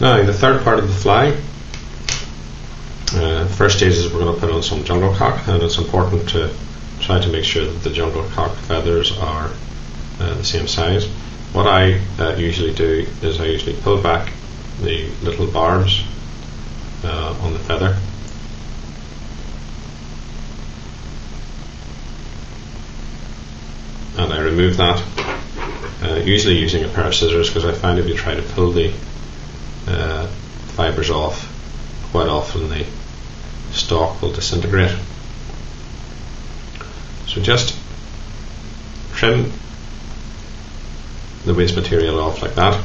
Now the third part of the fly, first stage is we're going to put on some jungle cock, and it's important to try to make sure that the jungle cock feathers are the same size. What I usually do is I usually pull back the little barbs on the feather, and I remove that, usually using a pair of scissors, because I find if you try to pull the fibres off, quite often the stalk will disintegrate. So just trim the waste material off like that.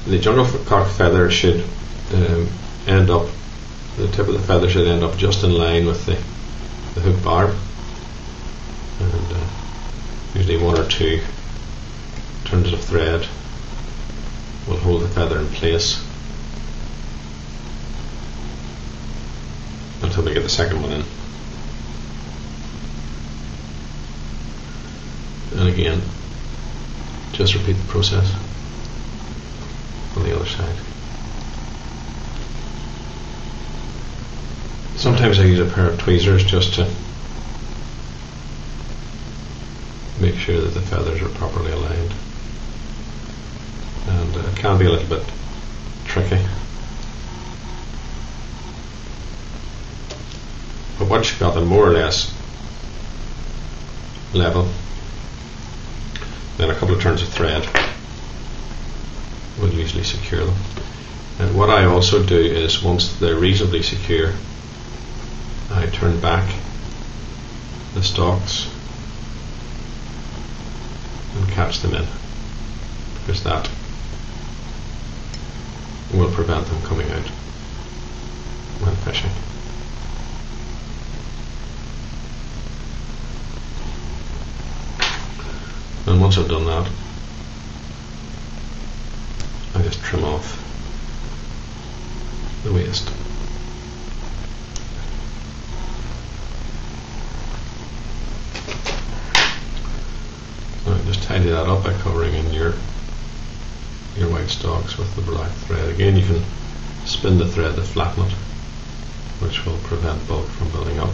The jungle cock feather should end up, the tip of the feather should end up just in line with the hook barb, and usually one or two turns of thread will hold the feather in place until we get the second one in. And again, just repeat the process on the other side. Sometimes I use a pair of tweezers just to make sure that the feathers are properly aligned, and it can be a little bit tricky. But once you've got them more or less level, then a couple of turns of thread will usually secure them. And what I also do is, once they're reasonably secure, I turn back the stalks and catch them in, because that will prevent them coming out when fishing. And once I've done that, I just trim off the waste. So I just tidy that up by covering in your white stalks with the black thread. Again, you can spin the thread to flatten it, which will prevent bulk from building up.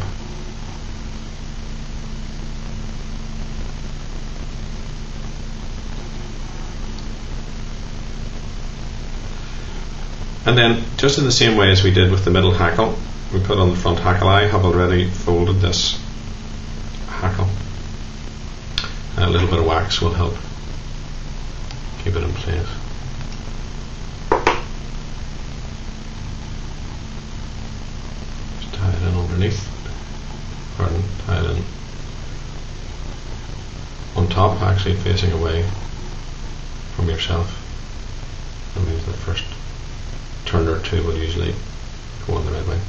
And then, just in the same way as we did with the middle hackle, we put on the front hackle. I have already folded this hackle. A little bit of wax will help keep it in place. Just tie it in underneath. Pardon, tie it in on top, actually facing away from yourself. That means the first turn or two will usually go on the right way.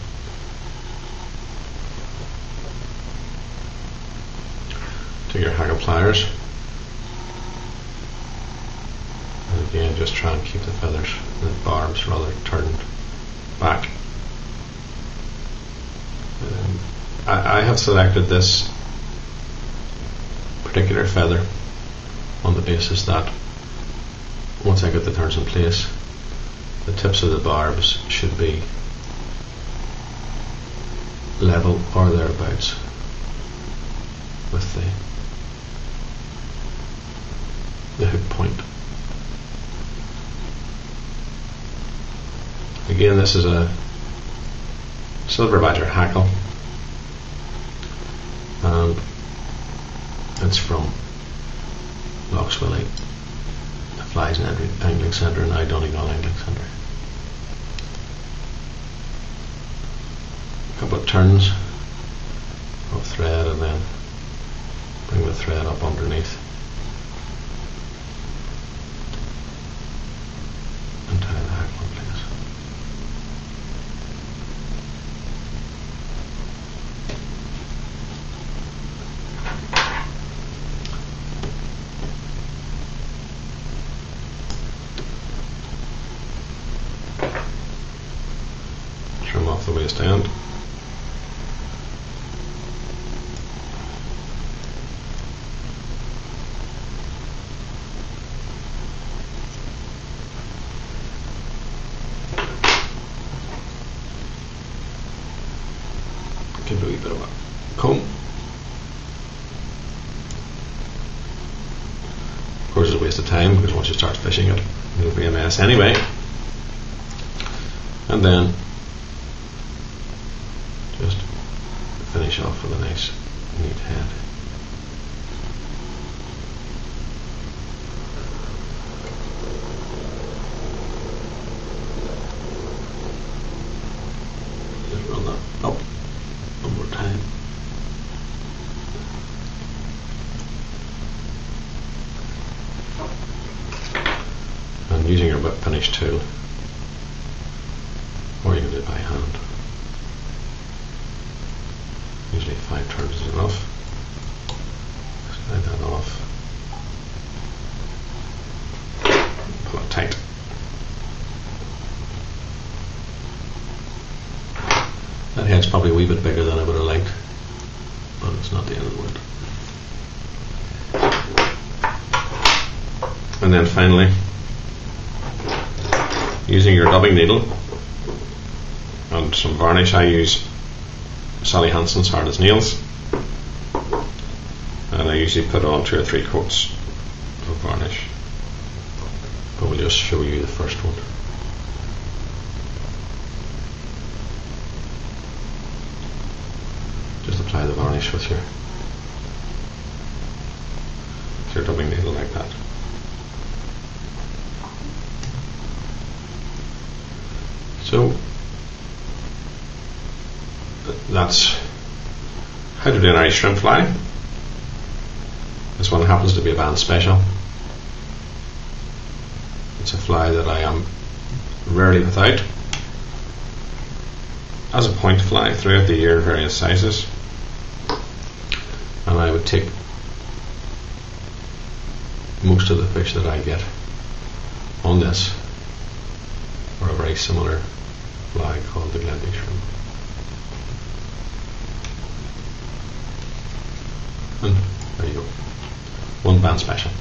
Take your hackle pliers, and again just try and keep the feathers, the barbs rather, turned back. I have selected this particular feather on the basis that once I get the turns in place, the tips of the barbs should be level or thereabouts with the hook point. Again, this is a silver badger hackle, and it's from Lochs Willie, the Flies and Angling Centre, and Donegal Angling Centre. A couple of turns of thread, and then bring the thread up underneath and tie the hackle in place. Trim off the waist end. wee bit of a comb. Of course, it's a waste of time because once you start fishing it, it'll be a mess anyway. And then just finish off with a nice neat head. Just run that up one more time. And using your whip finish tool, or you can do it by hand. Usually 5 turns is enough. Slide that off. Pull it tight. That head's probably a wee bit bigger than I would have liked, but it's not the end of the world. And then finally, using your dubbing needle and some varnish, I use Sally Hansen's Hard as Nails, and I usually put on 2 or 3 coats of varnish, but we'll just show you the first one. Just apply the varnish with your dubbing needle like that. So that's how to do an Irish shrimp fly. This one happens to be a Bann Special. It's a fly that I am rarely without. As a point fly throughout the year in various sizes, and I would take most of the fish that I get on this or a very similar fly called the Glenby shrimp. And there you go, one Bann Special.